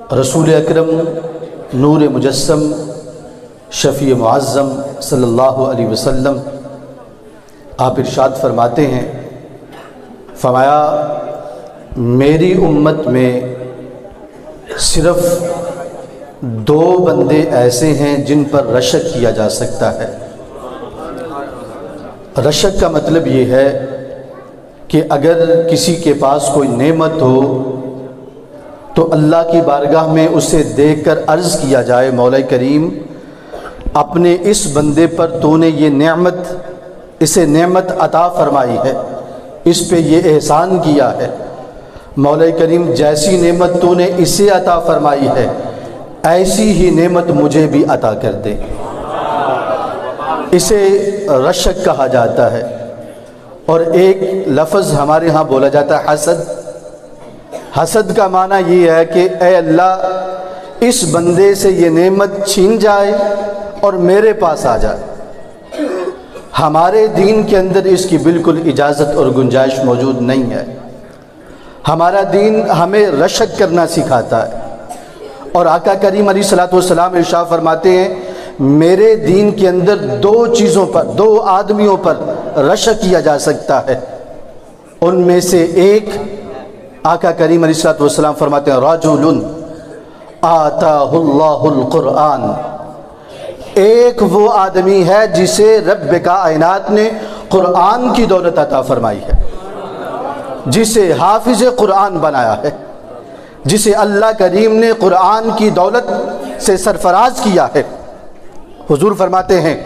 رسول اکرم نور مجسم شفیع معظم صلی اللہ علیہ وسلم آپ ارشاد فرماتے ہیں، فرمایا میری امت میں صرف 2 بندے ایسے ہیں جن پر رشک کیا جا سکتا ہے۔ رشک کا مطلب یہ ہے کہ اگر کسی کے پاس کوئی نعمت ہو تو اللہ کی بارگاہ میں اسے دیکھ کر عرض کیا جائے، مولا کریم اپنے اس بندے پر تو نے یہ نعمت، اسے نعمت عطا فرمائی ہے، اس پہ یہ احسان کیا ہے، مولا کریم جیسی نعمت تو نے اسے عطا فرمائی ہے ایسی ہی نعمت مجھے بھی عطا کر دے۔ اسے رشک کہا جاتا ہے۔ اور ایک لفظ ہمارے ہاں بولا جاتا ہے حسد۔ حسد کا معنی یہ ہے کہ اے اللہ اس بندے سے یہ نعمت چھین جائے اور میرے پاس آ جائے۔ ہمارے دین کے اندر اس کی بالکل اجازت اور گنجائش موجود نہیں ہے۔ ہمارا دین ہمیں رشک کرنا سکھاتا ہے، اور آقا کریم علیہ الصلوۃ والسلام ارشاد فرماتے ہیں میرے دین کے اندر 2 چیزوں پر، 2 آدمیوں پر رشک کیا جا سکتا ہے۔ ان میں سے ایک آقا کریم علیہ الصلوۃ والسلام فرماتے ہیں رجل آتاہ اللہ القرآن، ایک وہ آدمی ہے جسے رب کائنات نے قرآن کی دولت عطا فرمائی ہے، جسے حافظ قرآن بنایا ہے، جسے اللہ کریم نے قرآن کی دولت سے سرفراز کیا ہے۔ حضور فرماتے ہیں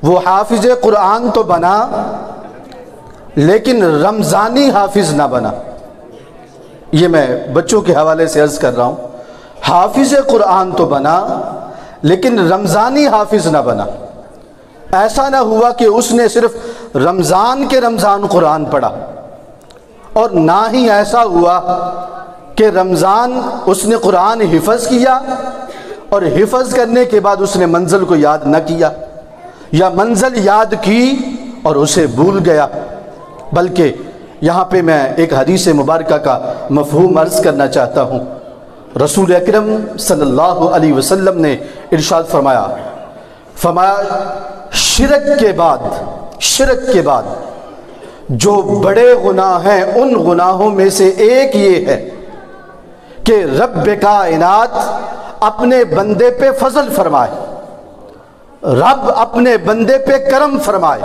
وہ حافظ قرآن تو بنا لیکن رمضانی حافظ نہ بنا۔ یہ میں بچوں کے حوالے سے عرض کر رہا ہوں، حافظ قرآن تو بنا لیکن رمضانی حافظ نہ بنا۔ ایسا نہ ہوا کہ اس نے صرف رمضان کے رمضان قرآن پڑھا، اور نہ ہی ایسا ہوا کہ رمضان اس نے قرآن حفظ کیا اور حفظ کرنے کے بعد اس نے منزل کو یاد نہ کیا، یا منزل یاد کی اور اسے بھول گیا۔ بلکہ یہاں پہ میں ایک حدیث مبارکہ کا مفہوم عرض کرنا چاہتا ہوں۔ رسول اکرم صلی اللہ علیہ وسلم نے ارشاد فرمایا شرک کے بعد جو بڑے گناہ ہیں ان گناہوں میں سے ایک یہ ہے کہ رب کائنات اپنے بندے پہ فضل فرمائے، رب اپنے بندے پہ کرم فرمائے،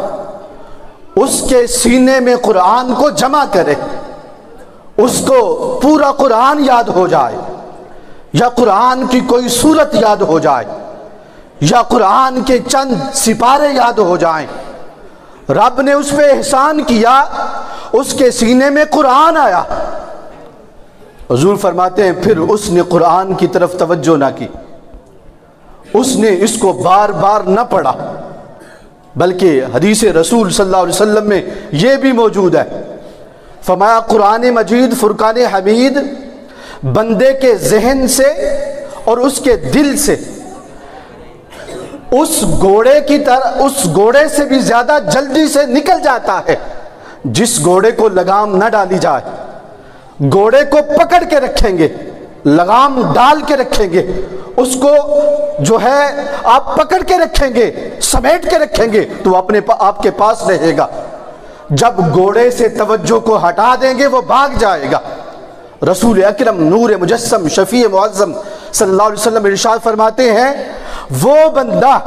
اس کے سینے میں قرآن کو جمع کرے، اس کو پورا قرآن یاد ہو جائے، یا قرآن کی کوئی سورت یاد ہو جائے، یا قرآن کے چند سپارے یاد ہو جائیں۔ رب نے اس پہ احسان کیا، اس کے سینے میں قرآن آیا۔ حضور فرماتے ہیں پھر اس نے قرآن کی طرف توجہ نہ کی، اس نے اس کو بار بار نہ پڑھا، بلکہ حدیث رسول صلی اللہ علیہ وسلم میں یہ بھی موجود ہے، فرمایا قرآن مجید فرقان حمید بندے کے ذہن سے اور اس کے دل سے اس گھوڑے سے بھی زیادہ جلدی سے نکل جاتا ہے جس گھوڑے کو لگام نہ ڈالی جائے۔ گھوڑے کو پکڑ کے رکھیں گے، لگام ڈال کے رکھیں گے، اس کو جو ہے آپ پکڑ کے رکھیں گے، سمیٹ کے رکھیں گے تو آپ کے پاس رہے گا۔ جب گھوڑے سے توجہ کو ہٹا دیں گے وہ بھاگ جائے گا۔ رسول اکرم نور مجسم شفیع معظم صلی اللہ علیہ وسلم ارشاد فرماتے ہیں وہ بندہ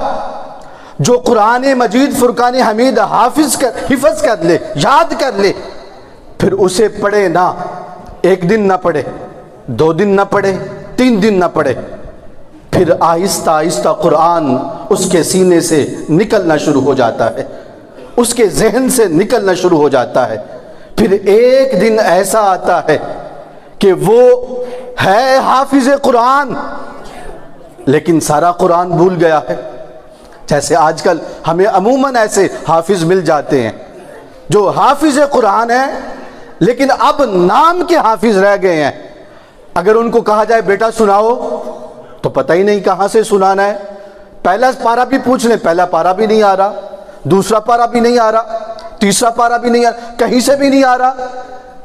جو قرآن مجید فرقان حمید حفظ کر لے، یاد کر لے، پھر اسے پڑھے نہ، 1 دن نہ پڑھے، 2 دن نہ پڑھے، 3 دن نہ پڑھے، پھر آہستہ آہستہ قرآن اس کے سینے سے نکلنا شروع ہو جاتا ہے، اس کے ذہن سے نکلنا شروع ہو جاتا ہے۔ پھر ایک دن ایسا آتا ہے کہ وہ ہے حافظ قرآن لیکن سارا قرآن بھول گیا ہے۔ جیسے آج کل ہمیں عموماً ایسے حافظ مل جاتے ہیں جو حافظ قرآن ہیں لیکن اب نام کے حافظ رہ گئے ہیں۔ اگر ان کو کہا جائے بیٹا سناؤ تو پتہ ہی نہیں کہاں سے سنانا ہے۔ پہلا پارہ بھی پوچھ لیں، پہلا پارہ بھی نہیں آ رہا، دوسرا پارہ بھی نہیں آ رہا، تیسرا پارہ بھی نہیں آ رہا، کہیں سے بھی نہیں آ رہا،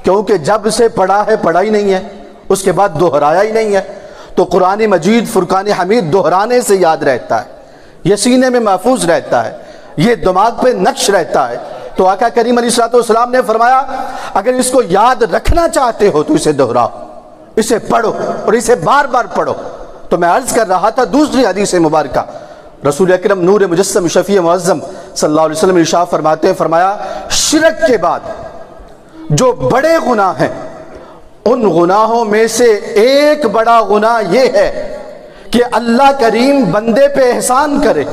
کیونکہ جب سے پڑھا ہے پڑھا ہی نہیں ہے، اس کے بعد دہرایا ہی نہیں ہے۔ تو قرآن مجید فرقان حمید دہرانے سے یاد رہتا ہے، یہ سینے میں محفوظ رہتا ہے، یہ دماغ پہ نقش رہتا ہے۔ تو آقا کریم علیہ السلام نے فرمایا اگر اس کو یاد رکھنا چاہتے ہو تو اسے دہراؤ، اسے پڑھو اور اسے بار بار پڑھو۔ تو میں عرض کر رہا تھا دوسری حدیث مبارکہ، رسول اکرم نور مجسم شفیع معظم صلی اللہ علیہ وسلم ارشاد فرماتے ہیں، فرمایا شرک کے بعد جو بڑے گناہ ہیں ان گناہوں میں سے ایک بڑا گناہ یہ ہے کہ اللہ کریم بندے پہ احسان کرے،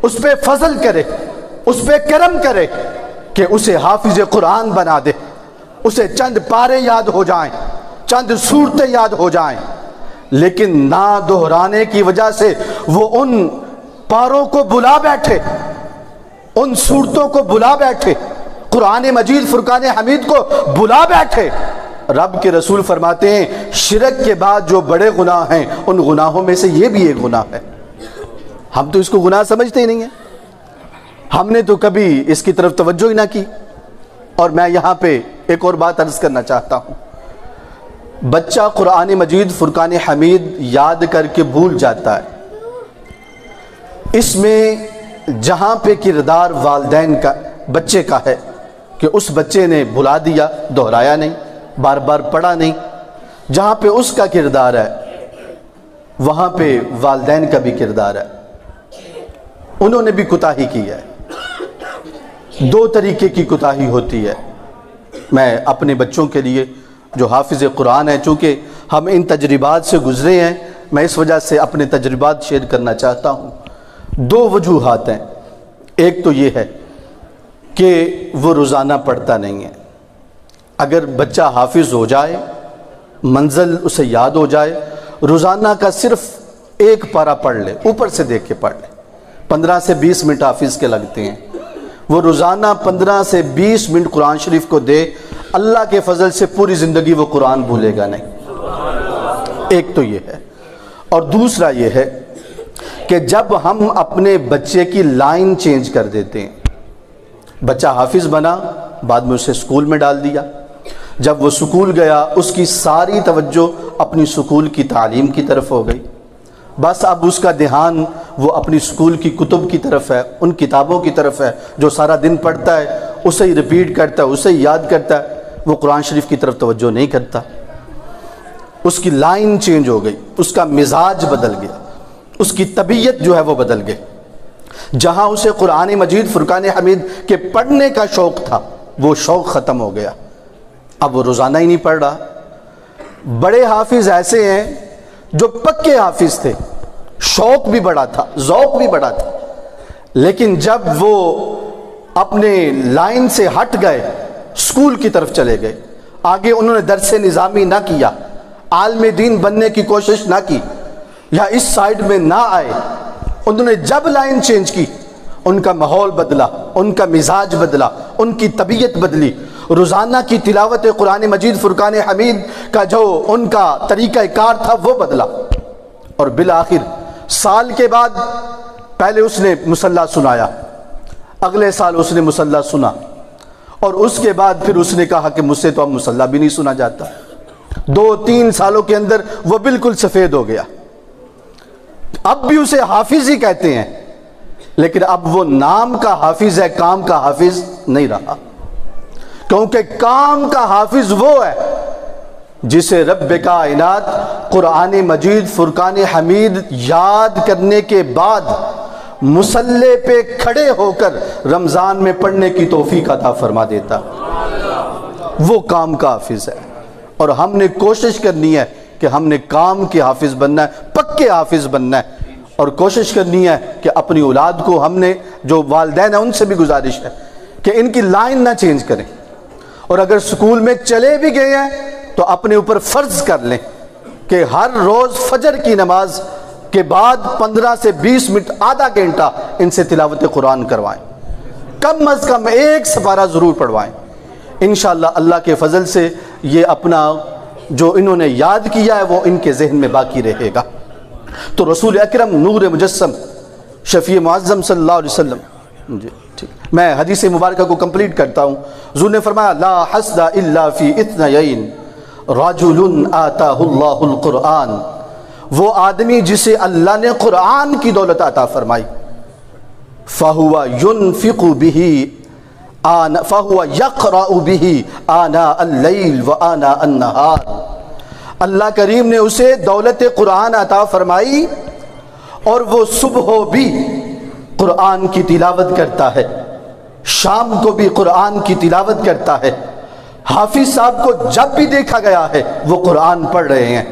اس پہ فضل کرے، اس پہ کرم کرے کہ اسے حافظ قرآن بنا دے، اسے چند پارے یاد ہو جائیں، چند صورتیں یاد ہو جائیں، لیکن نہ دہرانے کی وجہ سے وہ ان پاروں کو بلا بیٹھے، ان صورتوں کو بلا بیٹھے، قرآن مجید فرقان حمید کو بلا بیٹھے۔ رب کے رسول فرماتے ہیں شرک کے بعد جو بڑے گناہ ہیں ان گناہوں میں سے یہ بھی ایک گناہ ہے۔ ہم تو اس کو گناہ سمجھتے ہی نہیں ہیں، ہم نے تو کبھی اس کی طرف توجہ ہی نہ کی۔ اور میں یہاں پہ ایک اور بات عرض کرنا چاہتا ہوں، بچہ قرآن مجید فرقان حمید یاد کر کے بھول جاتا ہے، اس میں جہاں پہ کردار والدین کا بچے کا ہے کہ اس بچے نے بھلا دیا، دہرایا نہیں، بار بار پڑھا نہیں، جہاں پہ اس کا کردار ہے وہاں پہ والدین کا بھی کردار ہے، انہوں نے بھی کوتاہی کی ہے۔ دو طریقے کی کوتاہی ہوتی ہے۔ میں اپنے بچوں کے لیے جو حافظ قرآن ہیں، چونکہ ہم ان تجربات سے گزرے ہیں، میں اس وجہ سے اپنے تجربات شیئر کرنا چاہتا ہوں۔ دو وجوہات ہیں، ایک تو یہ ہے کہ وہ روزانہ پڑھتا نہیں ہے۔ اگر بچہ حافظ ہو جائے، منزل اسے یاد ہو جائے، روزانہ کا صرف ایک پارہ پڑھ لے، اوپر سے دیکھ کے پڑھ لے، 15 سے 20 منٹ حافظ کے لگتے ہیں، وہ روزانہ 15 سے 20 منٹ قرآن شریف کو دے، اللہ کے فضل سے پوری زندگی وہ قرآن بھولے گا نہیں۔ ایک تو یہ ہے، اور دوسرا یہ ہے کہ جب ہم اپنے بچے کی لائن چینج کر دیتے ہیں، بچہ حافظ بنا، بعد میں اسے سکول میں ڈال دیا، جب وہ سکول گیا اس کی ساری توجہ اپنی سکول کی تعلیم کی طرف ہو گئی، بس اب اس کا دھیان وہ اپنی سکول کی کتب کی طرف ہے، ان کتابوں کی طرف ہے جو سارا دن پڑھتا ہے، اسے ہی ریپیٹ کرتا ہے، اسے ہی یاد کرتا ہے، وہ قرآن شریف کی طرف توجہ نہیں کرتا۔ اس کی لائن چینج ہو گئی، اس کا مزاج بدل گیا، اس کی طبیعت جو ہے وہ بدل گئی۔ جہاں اسے قرآن مجید فرقان حمید کے پڑھنے کا شوق تھا وہ شوق ختم ہو گیا، اب وہ روزانہ ہی نہیں پڑھ رہا۔ بڑے حافظ ایسے ہیں جو پکے حافظ تھے، شوق بھی بڑا تھا، ذوق بھی بڑا تھا، لیکن جب وہ اپنے لائن سے ہٹ گئے، سکول کی طرف چلے گئے، آگے انہوں نے درس نظامی نہ کیا، عالم دین بننے کی کوشش نہ کی، یا اس سائیڈ میں نہ آئے، انہوں نے جب لائن چینج کی ان کا ماحول بدلا، ان کا مزاج بدلا، ان کی طبیعت بدلی، روزانہ کی تلاوت قرآن مجید فرقان حمید کا جو ان کا طریقہ کار تھا وہ بدلا، اور بالآخر سال کے بعد پہلے اس نے مصلی سنایا، اگلے سال اس نے مصلی سنا، اور اس کے بعد پھر اس نے کہا کہ مجھ سے تو اب مصلی بھی نہیں سنا جاتا۔ 2-3 سالوں کے اندر وہ بالکل سفید ہو گیا، اب بھی اسے حافظ ہی کہتے ہیں، لیکن اب وہ نام کا حافظ ہے، کام کا حافظ نہیں رہا، کیونکہ کام کا حافظ وہ ہے جسے رب کائنات قرآن مجید فرقان حمید یاد کرنے کے بعد مصلی پہ کھڑے ہو کر رمضان میں پڑھنے کی توفیق عطا فرما دیتا، وہ کام کا حافظ ہے۔ اور ہم نے کوشش کرنی ہے کہ ہم نے کام کے حافظ بننا ہے، پکے حافظ بننا ہے، اور کوشش کرنی ہے کہ اپنی اولاد کو ہم نے جو والدین ہیں ان سے بھی گزارش ہے کہ ان کی لائن نہ چینج کریں، اور اگر سکول میں چلے بھی گئے ہیں تو اپنے اوپر فرض کر لیں کہ ہر روز فجر کی نماز کے بعد 15 سے 20 منٹ، آدھا گھنٹہ ان سے تلاوت قرآن کروائیں، کم از کم ایک سپارہ ضرور پڑھوائیں۔ انشاءاللہ اللہ کے فضل سے یہ اپنا جو انہوں نے یاد کیا ہے وہ ان کے ذہن میں باقی رہے گا۔ تو رسول اکرم نور مجسم شفیع معظم صلی اللہ علیہ وسلم، جی ٹھیک، میں حدیث مبارکہ کو کمپلیٹ کرتا ہوں۔ حضور نے فرمایا لا حسد الا فی اثنین رجل آتاہ اللہ القرآن وہ آدمی جسے اللہ نے قرآن کی دولت عطا فرمائی، فَهُوَ يُنْفِقُ بِهِ فَهُوَ يَقْرَأُ بِهِ آنَاءَ اللَّيْلِ وَآنَاءَ النَّهَارِ، اللہ کریم نے اسے دولت قرآن عطا فرمائی اور وہ صبح بھی قرآن کی تلاوت کرتا ہے، شام کو بھی قرآن کی تلاوت کرتا ہے۔ حافظ صاحب کو جب بھی دیکھا گیا ہے وہ قرآن پڑھ رہے ہیں،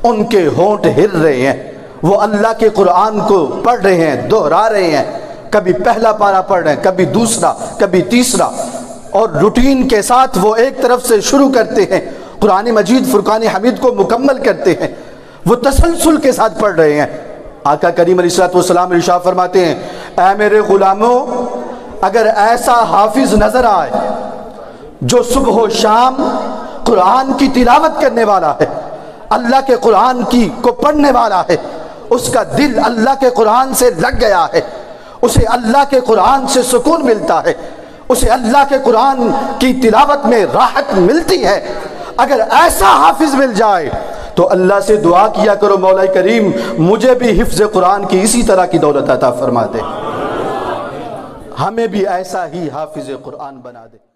ان کے ہونٹ ہل رہے ہیں، وہ اللہ کے قرآن کو پڑھ رہے ہیں، دہرا رہے ہیں، کبھی پہلا پارہ پڑھ رہے ہیں، کبھی دوسرا، کبھی تیسرا، اور روٹین کے ساتھ وہ ایک طرف سے شروع کرتے ہیں، قرآن مجید فرقان حمید کو مکمل کرتے ہیں، وہ تسلسل کے ساتھ پڑھ رہے ہیں۔ آقا کریم علیہ السلام ارشاد فرماتے ہیں، اے میرے غلاموں، اگر ایسا حافظ نظر آئے جو صبح و شام قرآن کی تلاوت کرنے والا ہے، اللہ کے قرآن کو پڑھنے والا ہے، اس کا دل اللہ کے قرآن سے لگ گیا ہے، اسے اللہ کے قرآن سے سکون ملتا ہے، اسے اللہ کے قرآن کی تلاوت میں راحت ملتی ہے، اگر ایسا حافظ مل جائے تو اللہ سے دعا کیا کرو، مولا کریم مجھے بھی حفظ قرآن کی اسی طرح کی دولت عطا فرما دے، ہمیں بھی ایسا ہی حافظ قرآن بنا دے۔